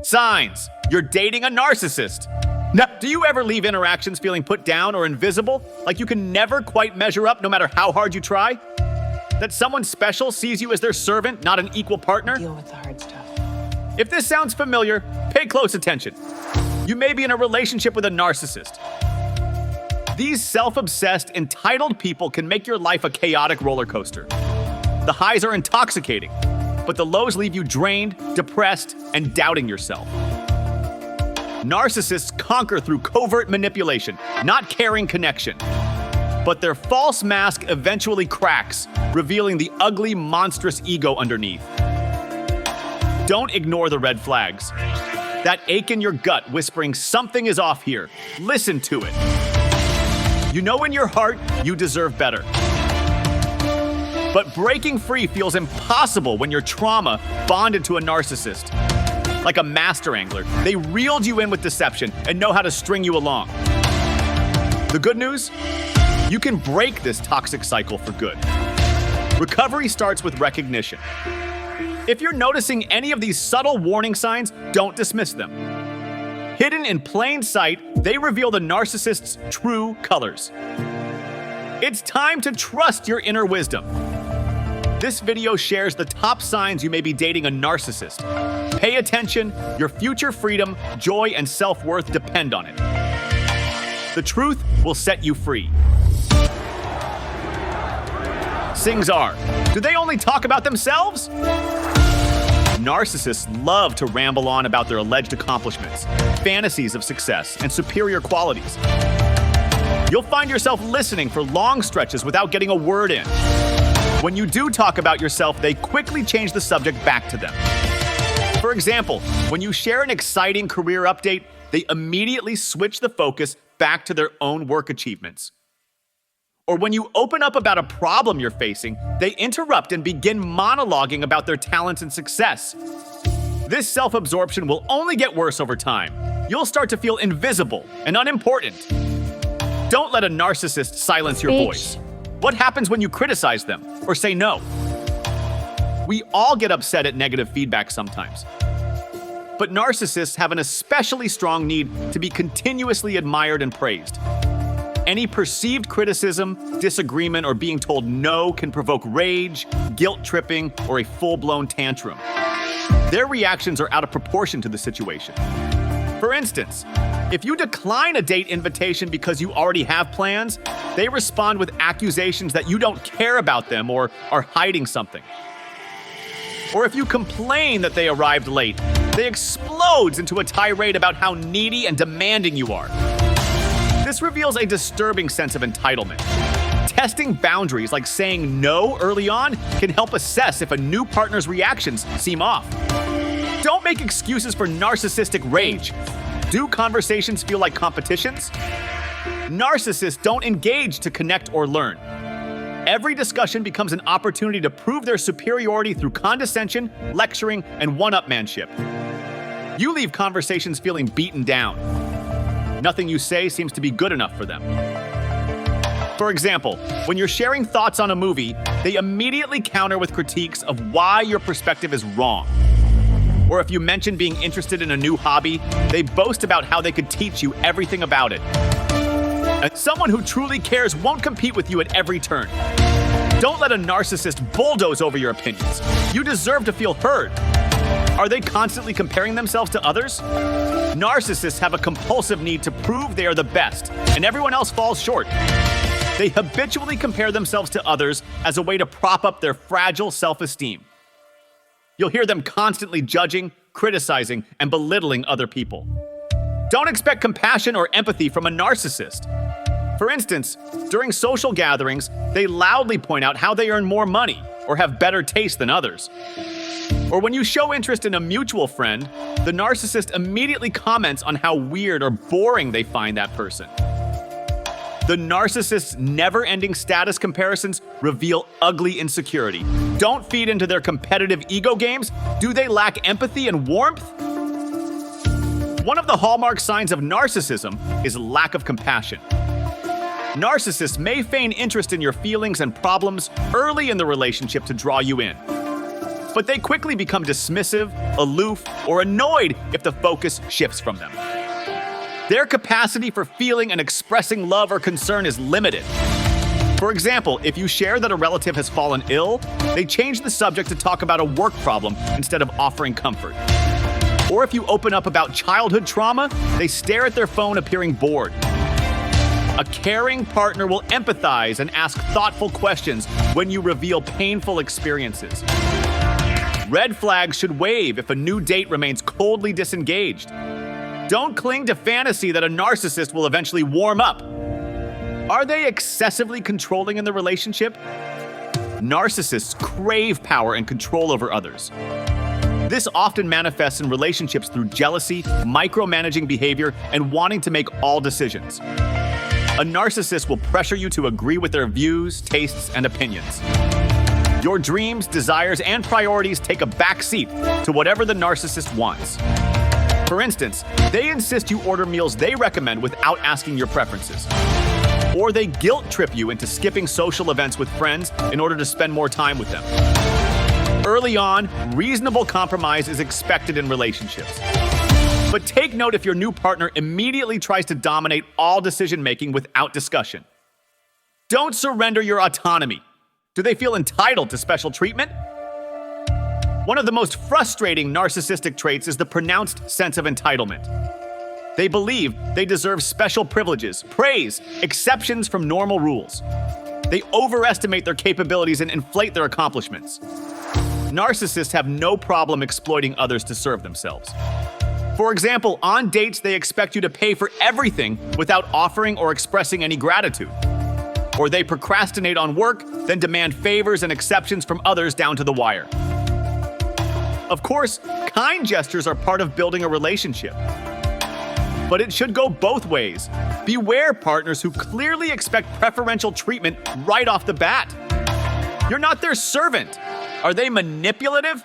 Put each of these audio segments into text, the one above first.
Signs: you're dating a narcissist. Now, do you ever leave interactions feeling put down or invisible, like you can never quite measure up no matter how hard you try? That someone special sees you as their servant, not an equal partner? Deal with the hard stuff. If this sounds familiar, pay close attention. You may be in a relationship with a narcissist. These self-obsessed, entitled people can make your life a chaotic roller coaster. The highs are intoxicating, but the lows leave you drained, depressed, and doubting yourself. Narcissists conquer through covert manipulation, not caring connection. But their false mask eventually cracks, revealing the ugly, monstrous ego underneath. Don't ignore the red flags. That ache in your gut whispering something is off here. Listen to it. You know in your heart you deserve better. But breaking free feels impossible when your trauma bonded to a narcissist. Like a master angler, they reeled you in with deception and know how to string you along. The good news? You can break this toxic cycle for good. Recovery starts with recognition. If you're noticing any of these subtle warning signs, don't dismiss them. Hidden in plain sight, they reveal the narcissist's true colors. It's time to trust your inner wisdom. This video shares the top signs you may be dating a narcissist. Pay attention, your future freedom, joy, and self-worth depend on it. The truth will set you free. Sings are. Do they only talk about themselves? Narcissists love to ramble on about their alleged accomplishments, fantasies of success, and superior qualities. You'll find yourself listening for long stretches without getting a word in. When you do talk about yourself, they quickly change the subject back to them. For example, when you share an exciting career update, they immediately switch the focus back to their own work achievements. Or when you open up about a problem you're facing, they interrupt and begin monologuing about their talents and success. This self-absorption will only get worse over time. You'll start to feel invisible and unimportant. Don't let a narcissist silence your voice. What happens when you criticize them or say no? We all get upset at negative feedback sometimes. But narcissists have an especially strong need to be continuously admired and praised. Any perceived criticism, disagreement, or being told no can provoke rage, guilt-tripping, or a full-blown tantrum. Their reactions are out of proportion to the situation. For instance, if you decline a date invitation because you already have plans, they respond with accusations that you don't care about them or are hiding something. Or if you complain that they arrived late, they explodes into a tirade about how needy and demanding you are. This reveals a disturbing sense of entitlement. Testing boundaries like saying no early on can help assess if a new partner's reactions seem off. Don't make excuses for narcissistic rage. Do conversations feel like competitions? Narcissists don't engage to connect or learn. Every discussion becomes an opportunity to prove their superiority through condescension, lecturing, and one-upmanship. You leave conversations feeling beaten down. Nothing you say seems to be good enough for them. For example, when you're sharing thoughts on a movie, they immediately counter with critiques of why your perspective is wrong. Or if you mention being interested in a new hobby, they boast about how they could teach you everything about it. And someone who truly cares won't compete with you at every turn. Don't let a narcissist bulldoze over your opinions. You deserve to feel heard. Are they constantly comparing themselves to others? Narcissists have a compulsive need to prove they are the best, and everyone else falls short. They habitually compare themselves to others as a way to prop up their fragile self-esteem. You'll hear them constantly judging, criticizing, and belittling other people. Don't expect compassion or empathy from a narcissist. For instance, during social gatherings, they loudly point out how they earn more money or have better taste than others. Or when you show interest in a mutual friend, the narcissist immediately comments on how weird or boring they find that person. The narcissist's never-ending status comparisons reveal ugly insecurity. Don't feed into their competitive ego games. Do they lack empathy and warmth? One of the hallmark signs of narcissism is lack of compassion. Narcissists may feign interest in your feelings and problems early in the relationship to draw you in. but they quickly become dismissive, aloof, or annoyed if the focus shifts from them. Their capacity for feeling and expressing love or concern is limited. For example, if you share that a relative has fallen ill, they change the subject to talk about a work problem instead of offering comfort. Or if you open up about childhood trauma, they stare at their phone appearing bored. A caring partner will empathize and ask thoughtful questions when you reveal painful experiences. Red flags should wave if a new date remains coldly disengaged. Don't cling to fantasy that a narcissist will eventually warm up. Are they excessively controlling in the relationship? Narcissists crave power and control over others. This often manifests in relationships through jealousy, micromanaging behavior, and wanting to make all decisions. A narcissist will pressure you to agree with their views, tastes, and opinions. Your dreams, desires, and priorities take a back seat to whatever the narcissist wants. For instance, they insist you order meals they recommend without asking your preferences. Or they guilt trip you into skipping social events with friends in order to spend more time with them. Early on, reasonable compromise is expected in relationships. But take note if your new partner immediately tries to dominate all decision-making without discussion. Don't surrender your autonomy. Do they feel entitled to special treatment? One of the most frustrating narcissistic traits is the pronounced sense of entitlement. They believe they deserve special privileges, praise, exceptions from normal rules. They overestimate their capabilities and inflate their accomplishments. Narcissists have no problem exploiting others to serve themselves. For example, on dates, they expect you to pay for everything without offering or expressing any gratitude. Or they procrastinate on work, then demand favors and exceptions from others down to the wire. Of course, kind gestures are part of building a relationship. But it should go both ways. Beware partners who clearly expect preferential treatment right off the bat. You're not their servant. Are they manipulative?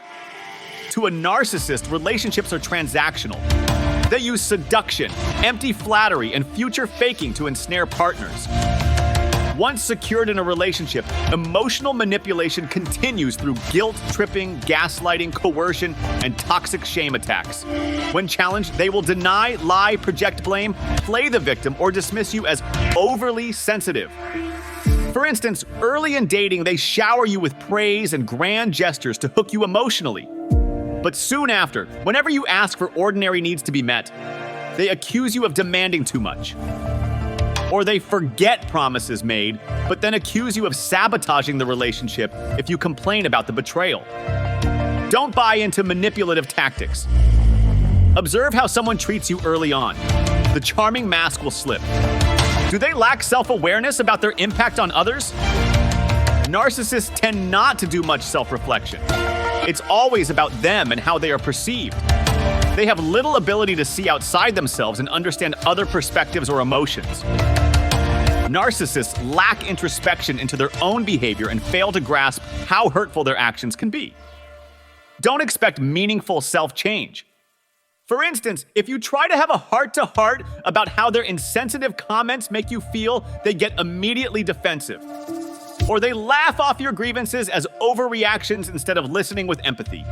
To a narcissist, relationships are transactional. They use seduction, empty flattery, and future faking to ensnare partners. Once secured in a relationship, emotional manipulation continues through guilt tripping, gaslighting, coercion, and toxic shame attacks. When challenged, they will deny, lie, project blame, play the victim, or dismiss you as overly sensitive. For instance, early in dating, they shower you with praise and grand gestures to hook you emotionally. But soon after, whenever you ask for ordinary needs to be met, they accuse you of demanding too much. Or they forget promises made, but then accuse you of sabotaging the relationship if you complain about the betrayal. Don't buy into manipulative tactics. Observe how someone treats you early on. The charming mask will slip. Do they lack self-awareness about their impact on others? Narcissists tend not to do much self-reflection. It's always about them and how they are perceived. They have little ability to see outside themselves and understand other perspectives or emotions. Narcissists lack introspection into their own behavior and fail to grasp how hurtful their actions can be. Don't expect meaningful self-change. For instance, if you try to have a heart-to-heart about how their insensitive comments make you feel, they get immediately defensive. Or they laugh off your grievances as overreactions instead of listening with empathy.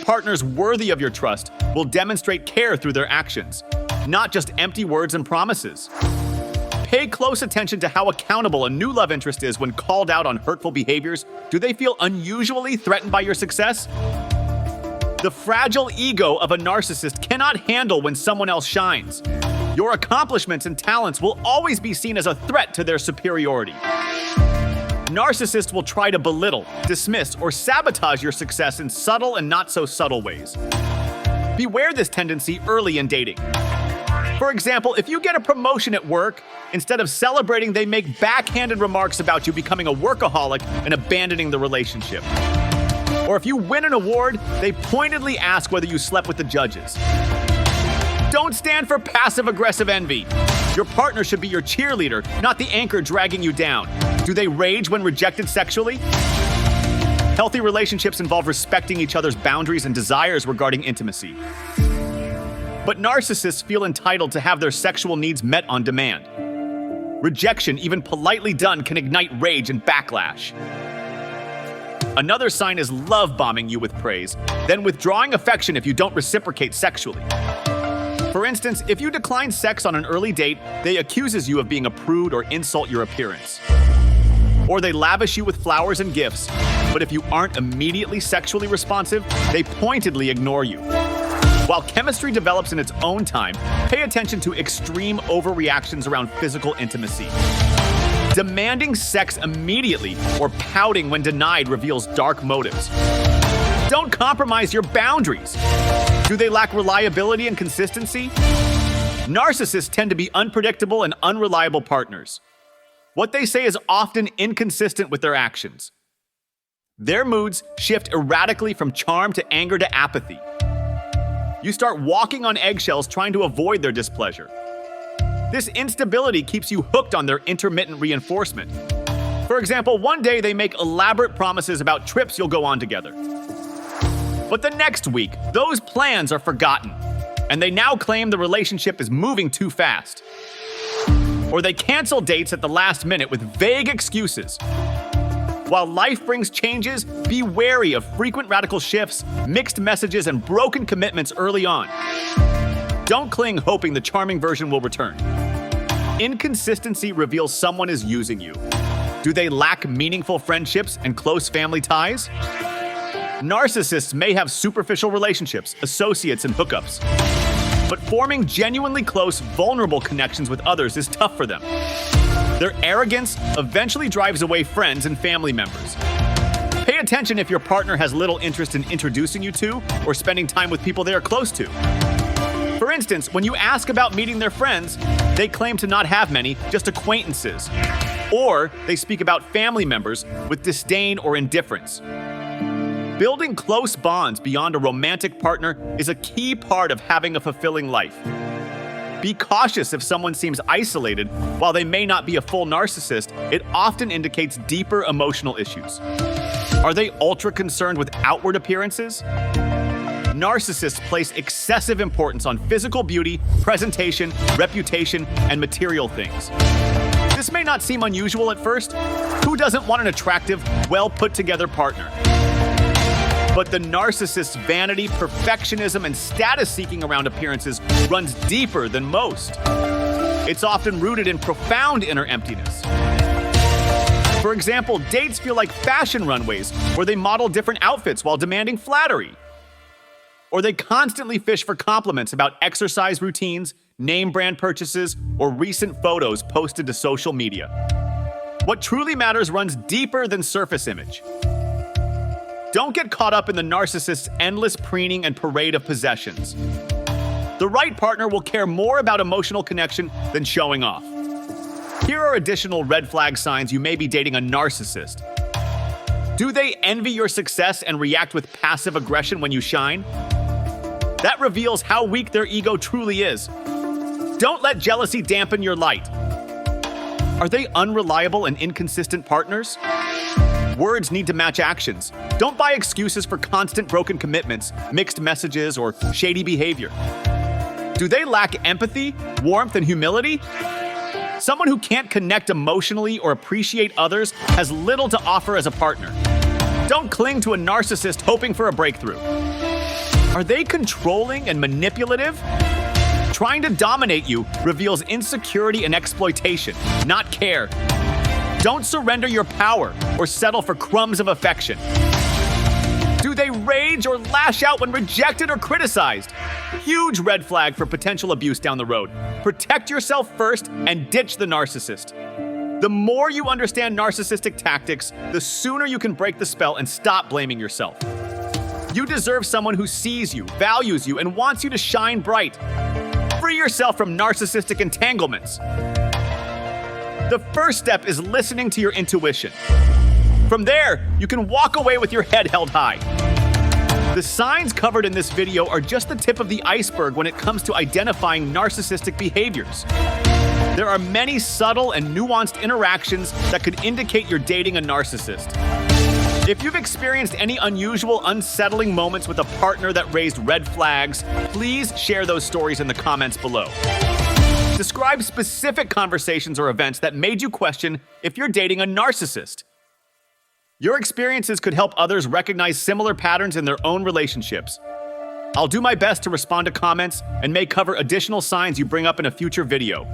Partners worthy of your trust will demonstrate care through their actions, not just empty words and promises. Pay close attention to how accountable a new love interest is when called out on hurtful behaviors. Do they feel unusually threatened by your success? The fragile ego of a narcissist cannot handle when someone else shines. Your accomplishments and talents will always be seen as a threat to their superiority. Narcissists will try to belittle, dismiss, or sabotage your success in subtle and not so subtle ways. Beware this tendency early in dating. For example, if you get a promotion at work, instead of celebrating, they make backhanded remarks about you becoming a workaholic and abandoning the relationship. Or if you win an award, they pointedly ask whether you slept with the judges. Don't stand for passive-aggressive envy. Your partner should be your cheerleader, not the anchor dragging you down. Do they rage when rejected sexually? Healthy relationships involve respecting each other's boundaries and desires regarding intimacy. But narcissists feel entitled to have their sexual needs met on demand. Rejection, even politely done, can ignite rage and backlash. Another sign is love bombing you with praise, then withdrawing affection if you don't reciprocate sexually. For instance, if you decline sex on an early date, they accuses you of being a prude or insult your appearance. Or they lavish you with flowers and gifts, but if you aren't immediately sexually responsive, they pointedly ignore you. While chemistry develops in its own time, pay attention to extreme overreactions around physical intimacy. Demanding sex immediately or pouting when denied reveals dark motives. Don't compromise your boundaries. Do they lack reliability and consistency? Narcissists tend to be unpredictable and unreliable partners. What they say is often inconsistent with their actions. Their moods shift erratically from charm to anger to apathy. You start walking on eggshells trying to avoid their displeasure. This instability keeps you hooked on their intermittent reinforcement. For example, one day they make elaborate promises about trips you'll go on together. But the next week, those plans are forgotten, and they now claim the relationship is moving too fast. Or they cancel dates at the last minute with vague excuses. While life brings changes, be wary of frequent radical shifts, mixed messages, and broken commitments early on. Don't cling hoping the charming version will return. Inconsistency reveals someone is using you. Do they lack meaningful friendships and close family ties? Narcissists may have superficial relationships, associates, and hookups. But forming genuinely close, vulnerable connections with others is tough for them. Their arrogance eventually drives away friends and family members. Pay attention if your partner has little interest in introducing you to or spending time with people they are close to. For instance, when you ask about meeting their friends, they claim to not have many, just acquaintances. Or they speak about family members with disdain or indifference. Building close bonds beyond a romantic partner is a key part of having a fulfilling life. Be cautious if someone seems isolated. While they may not be a full narcissist, it often indicates deeper emotional issues. Are they ultra concerned with outward appearances? Narcissists place excessive importance on physical beauty, presentation, reputation, and material things. This may not seem unusual at first. Who doesn't want an attractive, well-put-together partner? But the narcissist's vanity, perfectionism, and status seeking around appearances runs deeper than most. It's often rooted in profound inner emptiness. For example, dates feel like fashion runways where they model different outfits while demanding flattery. Or they constantly fish for compliments about exercise routines, name brand purchases, or recent photos posted to social media. What truly matters runs deeper than surface image. Don't get caught up in the narcissist's endless preening and parade of possessions. The right partner will care more about emotional connection than showing off. Here are additional red flag signs you may be dating a narcissist. Do they envy your success and react with passive aggression when you shine? That reveals how weak their ego truly is. Don't let jealousy dampen your light. Are they unreliable and inconsistent partners? Words need to match actions. Don't buy excuses for constant broken commitments, mixed messages, or shady behavior. Do they lack empathy, warmth, and humility? Someone who can't connect emotionally or appreciate others has little to offer as a partner. Don't cling to a narcissist hoping for a breakthrough. Are they controlling and manipulative? Trying to dominate you reveals insecurity and exploitation, not care. Don't surrender your power or settle for crumbs of affection. Do they rage or lash out when rejected or criticized? Huge red flag for potential abuse down the road. Protect yourself first and ditch the narcissist. The more you understand narcissistic tactics, the sooner you can break the spell and stop blaming yourself. You deserve someone who sees you, values you, and wants you to shine bright. Free yourself from narcissistic entanglements. The first step is listening to your intuition. From there, you can walk away with your head held high. The signs covered in this video are just the tip of the iceberg when it comes to identifying narcissistic behaviors. There are many subtle and nuanced interactions that could indicate you're dating a narcissist. If you've experienced any unusual, unsettling moments with a partner that raised red flags, please share those stories in the comments below. Describe specific conversations or events that made you question if you're dating a narcissist. Your experiences could help others recognize similar patterns in their own relationships. I'll do my best to respond to comments and may cover additional signs you bring up in a future video.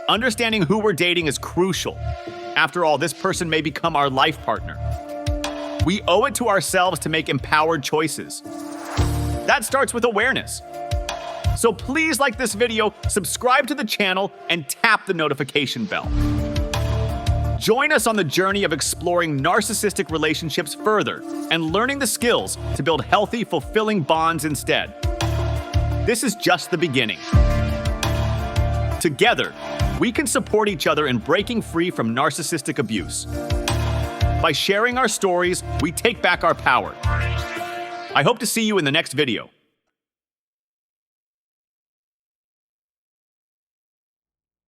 Understanding who we're dating is crucial. After all, this person may become our life partner. We owe it to ourselves to make empowered choices. That starts with awareness. So please like this video, subscribe to the channel, and tap the notification bell. Join us on the journey of exploring narcissistic relationships further and learning the skills to build healthy, fulfilling bonds instead. This is just the beginning. Together, we can support each other in breaking free from narcissistic abuse. By sharing our stories, we take back our power. I hope to see you in the next video.